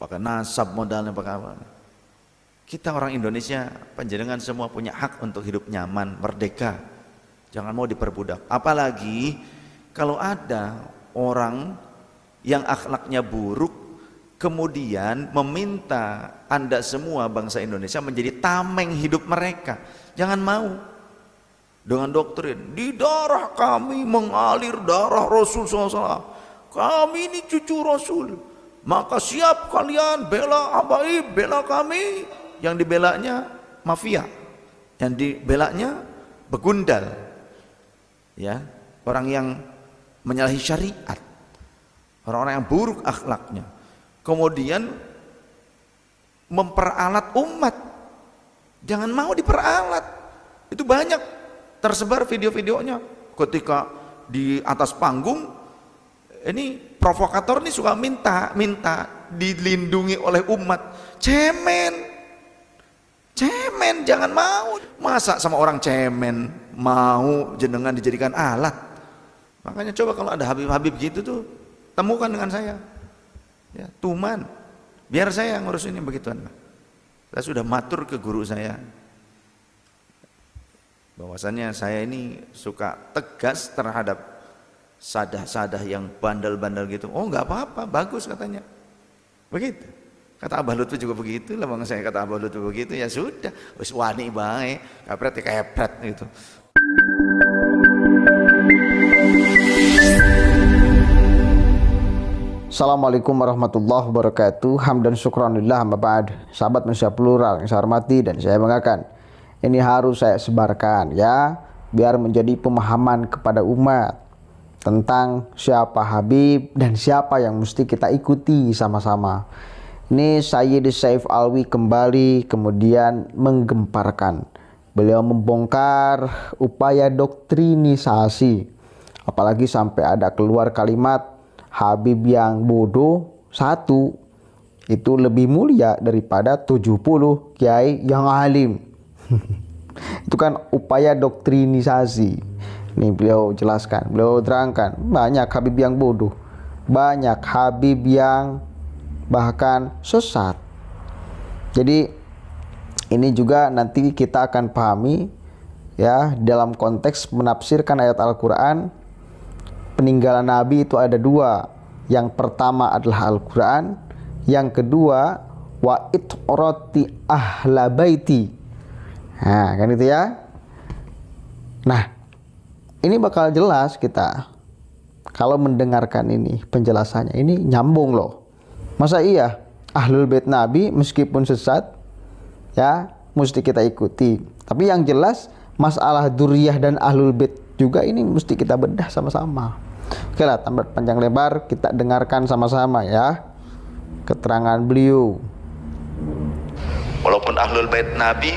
pakai nasab modalnya, pakai apa. Kita orang Indonesia, panjenengan semua punya hak untuk hidup nyaman, merdeka. Jangan mau diperbudak. Apalagi kalau ada orang yang akhlaknya buruk, kemudian meminta Anda semua bangsa Indonesia menjadi tameng hidup mereka. Jangan mau. Dengan doktrin, di darah kami mengalir darah Rasul SAW. Kami ini cucu Rasul. Maka siap kalian bela habaib, bela kami. Yang dibelanya mafia, yang dibelanya begundal, ya, orang yang menyalahi syariat, orang-orang yang buruk akhlaknya, kemudian memperalat umat. Jangan mau diperalat. Itu banyak tersebar video-videonya ketika di atas panggung ini provokator ini suka minta dilindungi oleh umat. Cemen, jangan mau. Masa sama orang cemen mau jenengan dijadikan alat? Makanya coba kalau ada habib-habib gitu tuh, temukan dengan saya. Ya, tuman. Biar saya ngurus ini begituan. Saya sudah matur ke guru saya. Bahwasannya saya ini suka tegas terhadap sadah-sadah yang bandel-bandel gitu. Oh, enggak apa-apa, bagus katanya. Begitu. Kata Abah Lutfi juga begitu lah, bang saya kata Abah Lutfi begitu, ya sudah, wis wani bae, kapret ya kepret gitu. Assalamualaikum warahmatullahi wabarakatuh. Hamdan syukranillah amma ba'd. Sahabat manusia plural yang saya hormati dan saya banggakan, ini harus saya sebarkan ya, biar menjadi pemahaman kepada umat tentang siapa Habib dan siapa yang mesti kita ikuti sama-sama. Ini Sayyid Saif Alwi kembali kemudian menggemparkan. Beliau membongkar upaya doktrinisasi, apalagi sampai ada keluar kalimat Habib yang bodoh satu itu lebih mulia daripada 70 kiai yang alim. Itu kan upaya doktrinisasi. Ini beliau jelaskan, beliau terangkan, banyak Habib yang bodoh, banyak Habib yang bahkan sesat. Jadi ini juga nanti kita akan pahami ya, dalam konteks menafsirkan ayat Al-Quran. Peninggalan Nabi itu ada dua. Yang pertama adalah Al-Quran, yang kedua wa itrati ahla baiti. Nah kan itu ya. Nah ini bakal jelas kita kalau mendengarkan ini penjelasannya, ini nyambung loh. Masa iya Ahlul Bait Nabi meskipun sesat ya mesti kita ikuti. Tapi yang jelas masalah Dzurriyyah dan Ahlul Bait juga ini mesti kita bedah sama-sama. Oke lah, tanpa panjang lebar kita dengarkan sama-sama ya keterangan beliau. Walaupun Ahlul Bait Nabi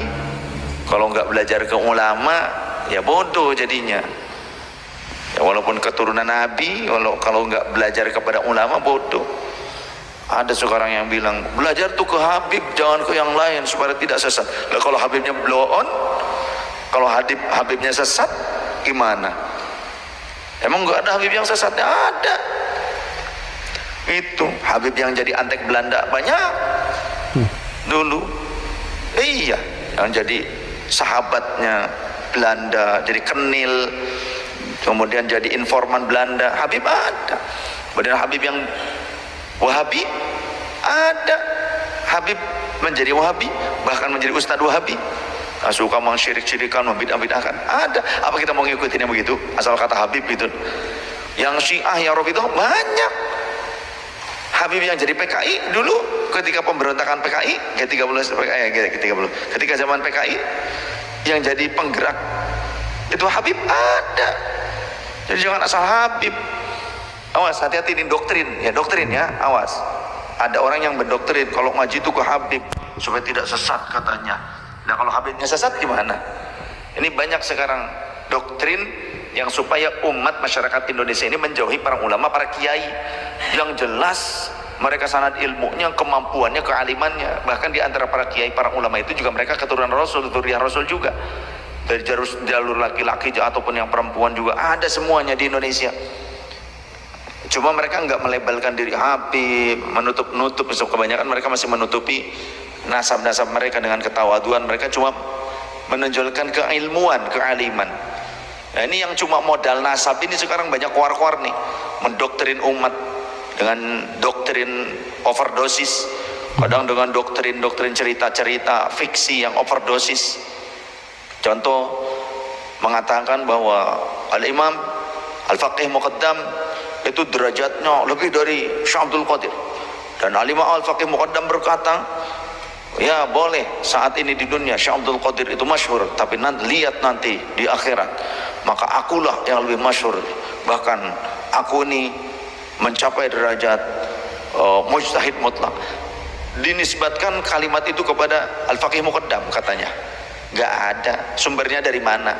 kalau nggak belajar ke ulama ya bodoh jadinya. Ya, walaupun keturunan Nabi, kalau nggak belajar kepada ulama bodoh. Ada sekarang yang bilang belajar tuh ke Habib, jangan ke yang lain supaya tidak sesat. Nah, kalau Habibnya blow on, kalau Habibnya sesat gimana? Emang nggak ada Habib yang sesat? Ada. Itu Habib yang jadi antek Belanda banyak dulu. Iya, yang jadi sahabatnya Belanda, jadi kenil, kemudian jadi informan Belanda. Habib ada. Kemudian Habib yang Wahabi ada. Habib menjadi Wahabi, bahkan menjadi Ustadz Wahabi. Nah, suka mensyirik-syirikan, membidah-bidahkan. Ada. Apa kita mau ngikutin yang begitu? Asal kata Habib itu. Yang Syiah, yang Rafidhah banyak. Habib yang jadi PKI dulu ketika pemberontakan PKI, ketika zaman PKI yang jadi penggerak itu Habib ada. Jadi jangan asal Habib. Awas, hati-hati ini doktrin ya, awas. Ada orang yang berdoktrin kalau ngaji itu ke Habib supaya tidak sesat katanya. Nah kalau Habibnya sesat gimana? Ini banyak sekarang doktrin yang supaya umat masyarakat Indonesia ini menjauhi para ulama, para kiai yang jelas mereka sanad ilmunya, kemampuannya, kealimannya. Bahkan di antara para kiai, para ulama itu juga mereka keturunan Rasul, Dzurriyyah Rasul juga. Dari jalur laki-laki ataupun yang perempuan juga ada semuanya di Indonesia. Cuma mereka nggak melabelkan diri Habib, menutup-nutup. Kebanyakan mereka masih menutupi nasab-nasab mereka dengan ketawaduan. Mereka cuma menonjolkan keilmuan, kealiman. Nah, ini yang cuma modal nasab ini sekarang banyak keluar-keluar nih, mendoktrin umat dengan doktrin overdosis, kadang dengan doktrin cerita-cerita fiksi yang overdosis. Contoh, mengatakan bahwa Al-Imam Al-Faqih Muqaddam itu derajatnya lebih dari Syekh Abdul Qadir, dan Al-Imam Al-Faqih Muqaddam berkata, ya boleh saat ini di dunia Syekh Abdul Qadir itu masyhur, tapi lihat nanti di akhirat, maka akulah yang lebih masyhur, bahkan aku ini mencapai derajat mujtahid mutlak. Dinisbatkan kalimat itu kepada Al-Faqih Muqaddam, katanya. Gak ada. Sumbernya dari mana?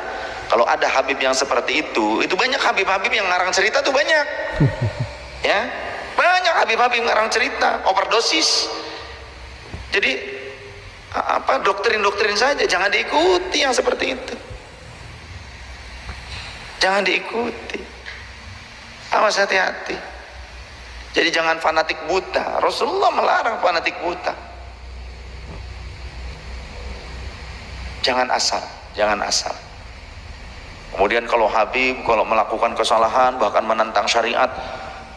Kalau ada Habib yang seperti itu banyak Habib-Habib yang ngarang cerita tuh banyak. Ya, banyak Habib-Habib ngarang cerita overdosis. Jadi apa, doktrin-doktrin saja, jangan diikuti yang seperti itu. Jangan diikuti. Awas, hati-hati. Jadi jangan fanatik buta. Rasulullah melarang fanatik buta. Jangan asal, jangan asal. Kemudian kalau Habib, kalau melakukan kesalahan bahkan menentang syariat,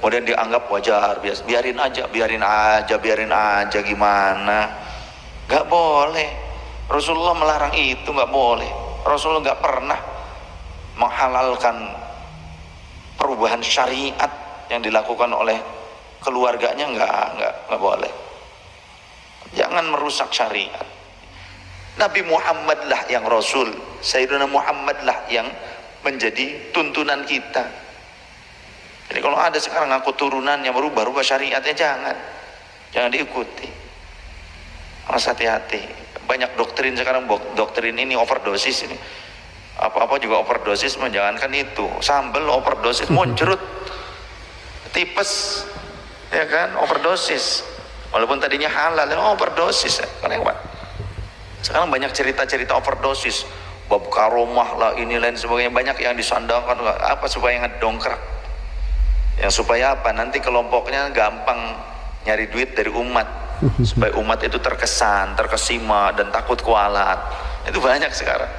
kemudian dianggap wajar, biasa, biarin aja, gimana? Gak boleh. Rasulullah melarang itu, gak boleh. Rasulullah gak pernah menghalalkan perubahan syariat yang dilakukan oleh keluarganya, nggak boleh. Jangan merusak syariat. Nabi Muhammad lah yang Rasul, Sayyidina Muhammad lah yang menjadi tuntunan kita. Jadi kalau ada sekarang ngaku turunan yang berubah syariatnya, jangan diikuti. Harus hati-hati. Banyak doktrin sekarang, doktrin ini overdosis ini. Apa-apa juga overdosis, menjangankan itu. Sambel overdosis, muncrut, tipes, ya kan, overdosis. Walaupun tadinya halal, overdosis, kelewat. Sekarang banyak cerita-cerita overdosis, bab karomah lah, ini lain sebagainya, banyak yang disandangkan. Apa supaya ngedongkrak? Yang supaya apa? Nanti kelompoknya gampang nyari duit dari umat, supaya umat itu terkesan, terkesima, dan takut kualat. Itu banyak sekarang.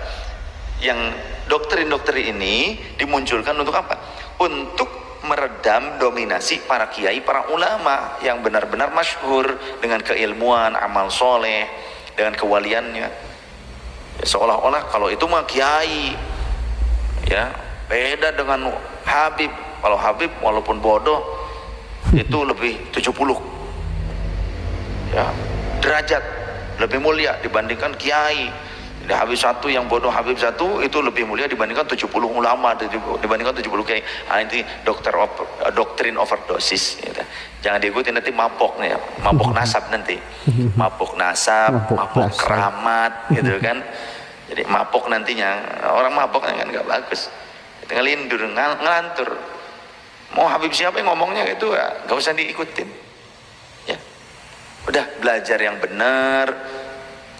Yang doktrin-doktrin ini dimunculkan untuk apa? Untuk meredam dominasi para kiai, para ulama yang benar-benar masyhur dengan keilmuan, amal soleh, dengan kewaliannya. Ya, seolah-olah kalau itu mah kiai, ya beda dengan Habib. Kalau Habib walaupun bodoh itu lebih 70 ya derajat, lebih mulia dibandingkan kiai. Jadi Habib satu yang bodoh, Habib satu itu lebih mulia dibandingkan 70 ulama, dibandingkan 70 kiai. Ini doktrin overdosis, gitu. Jangan diikuti, nanti mabok nih, mabok nasab nanti, mabok nasab, mabok keramat, gitu kan. Jadi mabok nantinya, orang mabok kan nggak bagus, ngelindur, ngelantur. Mau Habib siapa yang ngomongnya itu, ya nggak usah diikutin. Ya, udah belajar yang benar.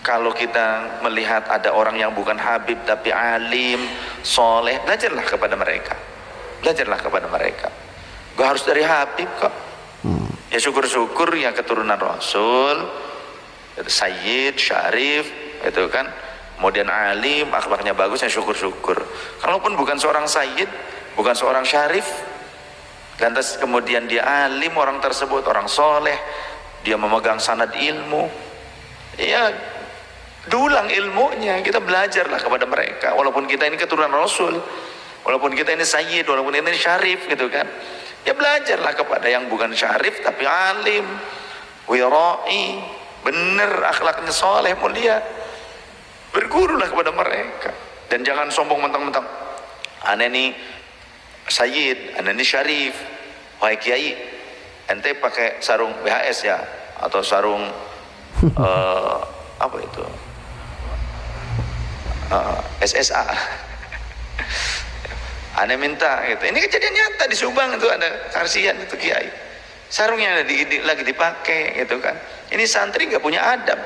Kalau kita melihat ada orang yang bukan Habib tapi alim, soleh, belajarlah kepada mereka. Belajarlah kepada mereka. Gak harus dari Habib kok. Ya syukur-syukur ya keturunan Rasul, Sayyid, Syarif, itu kan. Kemudian alim, akhlaknya bagus, ya syukur-syukur. Kalaupun bukan seorang Sayyid, bukan seorang Syarif, lantas kemudian dia alim, orang tersebut orang soleh, dia memegang sanad ilmu, ya dulang ilmunya. Kita belajarlah kepada mereka, walaupun kita ini keturunan Rasul, walaupun kita ini Sayyid, walaupun kita ini Syarif, gitu kan. Ya belajarlah kepada yang bukan Syarif tapi alim, wirai, bener akhlaknya soleh, mulia. Bergurulah kepada mereka. Dan jangan sombong mentang-mentang ane ini Sayyid, ane ini Syarif. Wahai kiai, ente pakai sarung BHS ya, atau sarung apa itu, SSA. Ane minta gitu. Ini kejadian nyata di Subang, itu ada karsian itu kiai, sarungnya lagi dipakai gitu kan. Ini santri nggak punya adab.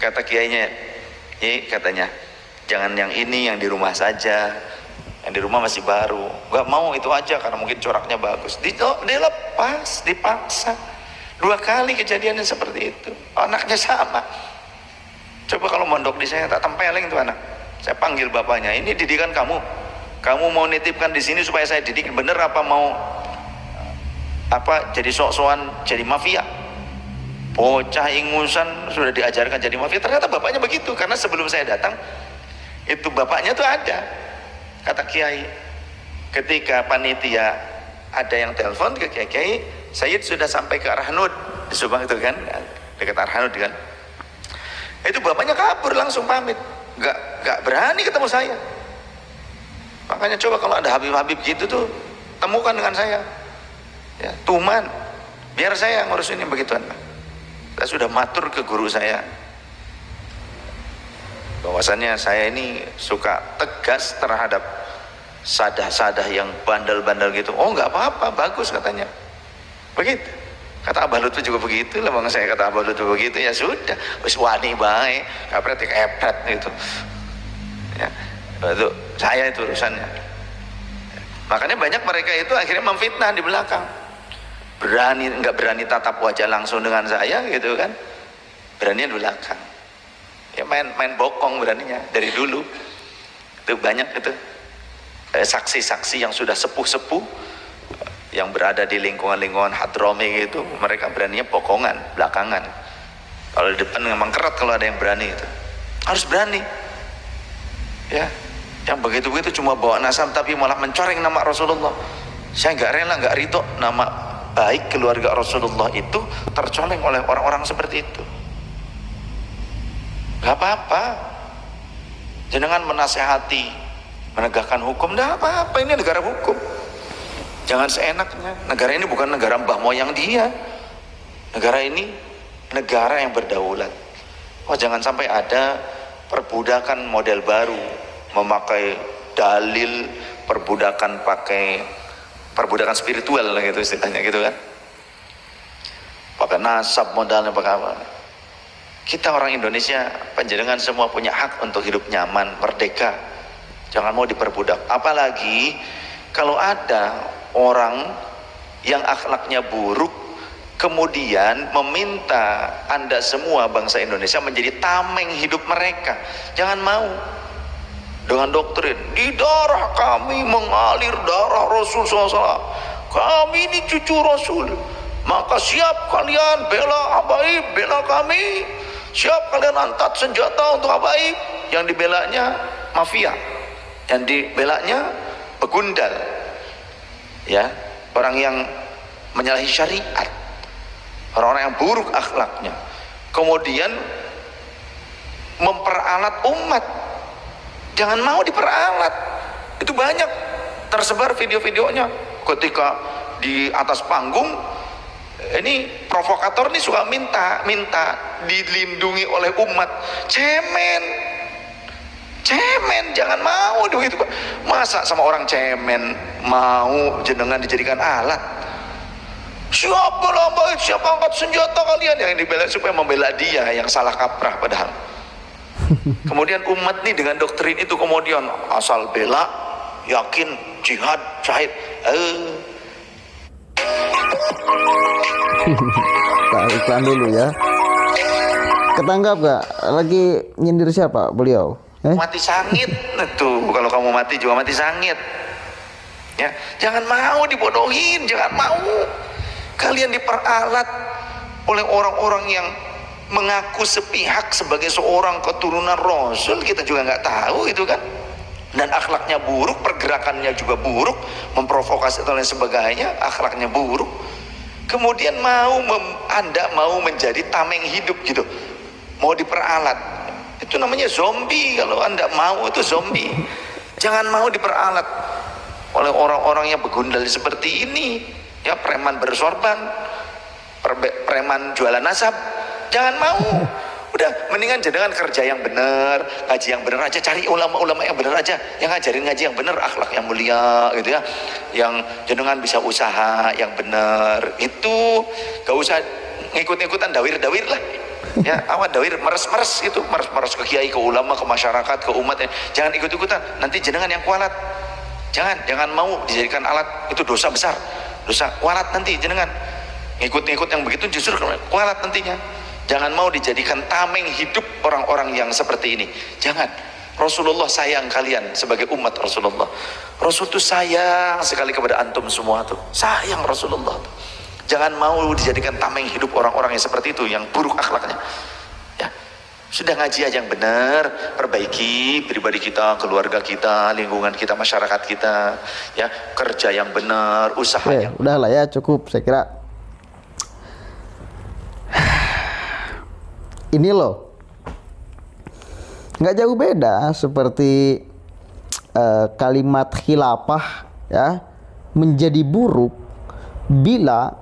Kata kiainya, katanya jangan yang ini, yang di rumah saja. yang di rumah masih baru, nggak mau itu aja karena mungkin coraknya bagus. Dilepas, dipaksa. 2 kali kejadiannya seperti itu. Anaknya sama. Coba kalau mondok di saya, tak tempeleng tuh anak. Saya panggil bapaknya, ini didikan kamu. Kamu mau nitipkan di sini supaya saya didik bener apa mau jadi sok-sokan jadi mafia? Bocah ingusan sudah diajarkan jadi mafia. Ternyata bapaknya begitu, karena sebelum saya datang itu bapaknya tuh ada. Kata kiai, ketika panitia ada yang telepon ke kiai, Sayyid sudah sampai ke Arhanud di Subang itu kan, dekat Arhanud kan. Itu bapaknya kabur langsung pamit, nggak berani ketemu saya. Makanya coba kalau ada Habib-Habib gitu tuh, temukan dengan saya. Ya, Tuman, biar saya ngurus ini begituan. Saya sudah matur ke guru saya, bahwasannya saya ini suka tegas terhadap sadah-sadah yang bandel-bandel gitu. Oh nggak apa-apa, bagus katanya. Begitu. Kata Abah Lutfi juga begitu lah, bang saya kata Abah Lutfi begitu, ya sudah, wis wani bae, kapret kepret gitu. Ya, itu saya itu urusannya. Makanya banyak mereka itu akhirnya memfitnah di belakang. Nggak berani tatap wajah langsung dengan saya gitu kan. Berani di belakang. Ya main bokong beraninya dari dulu. Itu banyak itu saksi-saksi yang sudah sepuh-sepuh yang berada di lingkungan-lingkungan Hadrami gitu, mereka beraninya bokongan belakangan. Kalau di depan memang kerat kalau ada yang berani itu. Harus berani. Ya, yang begitu-begitu cuma bawa nasab tapi malah mencoreng nama Rasulullah. Saya nggak rela, nggak ridho nama baik keluarga Rasulullah itu tercoleng oleh orang-orang seperti itu. Gak apa-apa. Jenengan menasehati, menegakkan hukum, nggak apa-apa, ini negara hukum. Jangan seenaknya. Negara ini bukan negara mbah moyang dia. Negara ini negara yang berdaulat. Oh, jangan sampai ada perbudakan model baru, memakai dalil perbudakan perbudakan spiritual gitu istilahnya gitu kan. Pakai nasab modalnya pakai apa. Kita orang Indonesia, panjenengan semua punya hak untuk hidup nyaman, merdeka. Jangan mau diperbudak. Apalagi kalau ada orang yang akhlaknya buruk kemudian meminta Anda semua bangsa Indonesia menjadi tameng hidup mereka. Jangan mau. Dengan doktrin, di darah kami mengalir darah Rasul SAW, kami ini cucu Rasul, maka siap kalian bela Habaib, bela kami. Siap kalian angkat senjata untuk Habaib. Yang dibelanya mafia, yang dibelanya begundal, ya, orang yang menyalahi syariat, orang-orang yang buruk akhlaknya, kemudian memperalat umat. Jangan mau diperalat. Itu banyak tersebar video-videonya ketika di atas panggung. Ini provokator nih suka minta dilindungi oleh umat. Cemen, jangan mau begitu. Masa sama orang cemen mau jenengan dijadikan alat? Siapa lambat, siapa angkat senjata kalian? Yang dibela supaya membela dia yang salah kaprah padahal. Kemudian umat nih dengan doktrin itu kemudian asal bela, yakin, jihad, syahid. Tak iklan dulu ya. Ketangkap gak? Lagi nyindir siapa beliau? Mati sangit. Tuh, kalau kamu mati juga mati sangit. Ya, jangan mau dibodohin, jangan mau. Kalian diperalat oleh orang-orang yang mengaku sepihak sebagai seorang keturunan Rasul. Kita juga nggak tahu itu kan. Dan akhlaknya buruk, pergerakannya juga buruk, memprovokasi dan lain sebagainya, akhlaknya buruk. Kemudian Anda mau menjadi tameng hidup gitu, mau diperalat. Itu namanya zombie. Kalau Anda mau itu zombie. Jangan mau diperalat oleh orang-orang yang begundal seperti ini, ya, preman bersorban, preman jualan nasab. Jangan mau. Udah, mendingan jenengan kerja yang benar, ngaji yang benar aja, cari ulama-ulama yang benar aja, yang ngajarin ngaji yang benar, akhlak yang mulia gitu ya, yang jenengan bisa usaha yang benar. Itu gak usah ngikut-ngikutan dawir-dawir lah. Ya, awan dawir meres-meres itu, meres-meres ke kiai, ke ulama, ke masyarakat, ke umat. Jangan ikut-ikutan, nanti jenengan yang kualat. Jangan mau dijadikan alat, itu dosa besar, dosa kualat nanti jenengan. Ngikut-ngikut yang begitu justru kualat nantinya. Jangan mau dijadikan tameng hidup orang-orang yang seperti ini. Jangan. Rasulullah sayang kalian sebagai umat Rasulullah. Rasul itu sayang sekali kepada antum semua tuh. Sayang Rasulullah tuh. Jangan mau dijadikan tameng hidup orang-orang yang seperti itu, yang buruk akhlaknya. Ya. Sudah ngaji aja yang benar, perbaiki pribadi kita, keluarga kita, lingkungan kita, masyarakat kita, ya, kerja yang benar, usaha yang udahlah ya, cukup saya kira. Ini loh, nggak jauh beda seperti kalimat khilafah ya menjadi buruk bila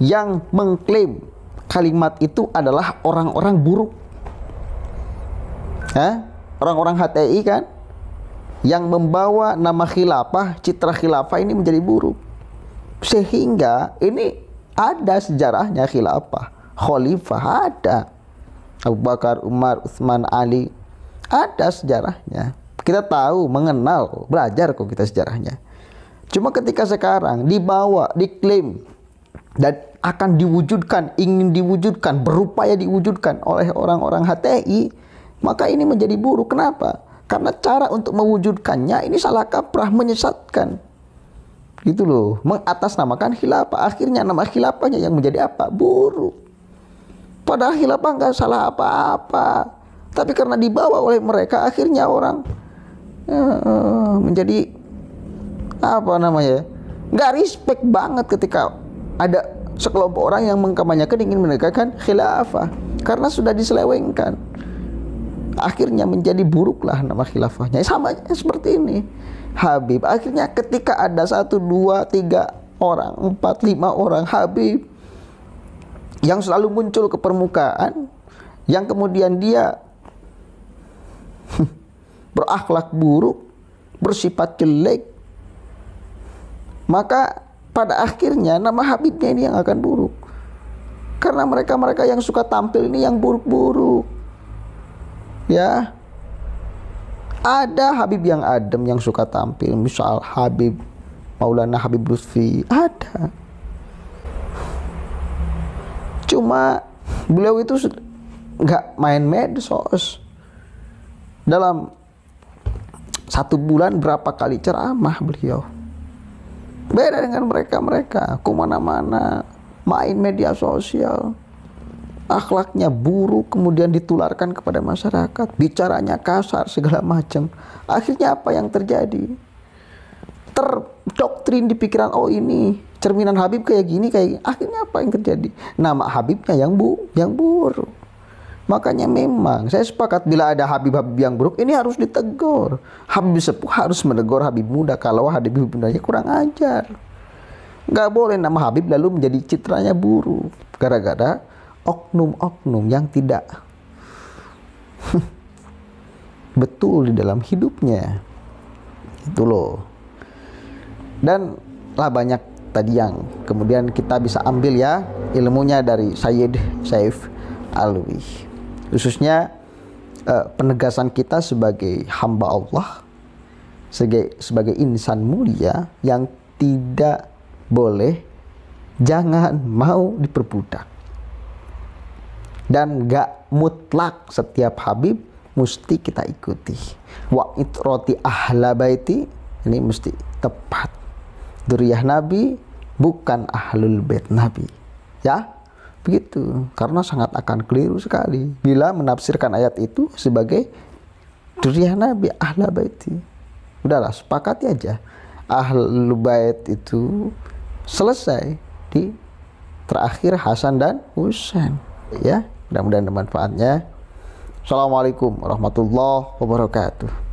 yang mengklaim kalimat itu adalah orang-orang buruk. Orang-orang HTI kan yang membawa nama khilafah, citra khilafah ini menjadi buruk. Sehingga ini ada sejarahnya khilafah, khalifah ada. Abu Bakar, Umar, Utsman, Ali, ada sejarahnya. Kita tahu, mengenal, belajar kok kita sejarahnya. Cuma ketika sekarang dibawa, diklaim dan akan diwujudkan, ingin diwujudkan, berupaya diwujudkan oleh orang-orang HTI, maka ini menjadi buruk. Kenapa? Karena cara untuk mewujudkannya ini salah kaprah, menyesatkan. Gitu loh, mengatasnamakan khilafah. Akhirnya nama khilafahnya yang menjadi apa? Buruk. Padahal khilafah nggak salah apa-apa. Tapi karena dibawa oleh mereka, akhirnya orang menjadi apa namanya? Nggak respect banget ketika ada sekelompok orang yang mengkampanyekan ingin menegakkan khilafah karena sudah diselewengkan. Akhirnya menjadi buruklah nama khilafahnya. Sama seperti ini. Habib. Akhirnya ketika ada 1, 2, 3 orang, 4, 5 orang Habib yang selalu muncul ke permukaan, yang kemudian dia berakhlak buruk, bersifat jelek, maka pada akhirnya nama Habibnya ini yang akan buruk. Karena mereka-mereka yang suka tampil ini yang buruk-buruk. Ya. Ada Habib yang adem yang suka tampil, misal Habib Maulana Habib Lutfi, ada. Cuma beliau itu nggak main medsos. Dalam 1 bulan berapa kali ceramah beliau. Beda dengan mereka-mereka, kemana-mana, main media sosial. Akhlaknya buruk, kemudian ditularkan kepada masyarakat. Bicaranya kasar, segala macam. Akhirnya apa yang terjadi? Terdoktrin di pikiran, oh ini cerminan Habib kayak gini, kayak gini. Akhirnya apa yang terjadi? Nama Habibnya yang buruk. Makanya memang saya sepakat bila ada Habib-Habib yang buruk, ini harus ditegur. Habib sepuh harus menegur Habib muda kalau Habib mudanya kurang ajar. Nggak boleh nama Habib lalu menjadi citranya buruk gara-gara oknum-oknum yang tidak betul di dalam hidupnya. Itu loh. Dan lah banyak tadi yang kemudian kita bisa ambil ya ilmunya dari Sayyid Saif Alwi, khususnya penegasan kita sebagai hamba Allah, sebagai insan mulia yang tidak boleh, jangan mau diperbudak, dan gak mutlak setiap Habib mesti kita ikuti. Wa itroti ahla baiti, ini mesti tepat. Dzurriyyah Nabi bukan ahlul bait Nabi. Ya, begitu. Karena sangat akan keliru sekali bila menafsirkan ayat itu sebagai dzurriyyah Nabi, ahla baiti. Udahlah, sepakati aja. Ahlul bait itu selesai di terakhir Hasan dan Husain. Ya, mudah-mudahan bermanfaatnya. Assalamualaikum warahmatullahi wabarakatuh.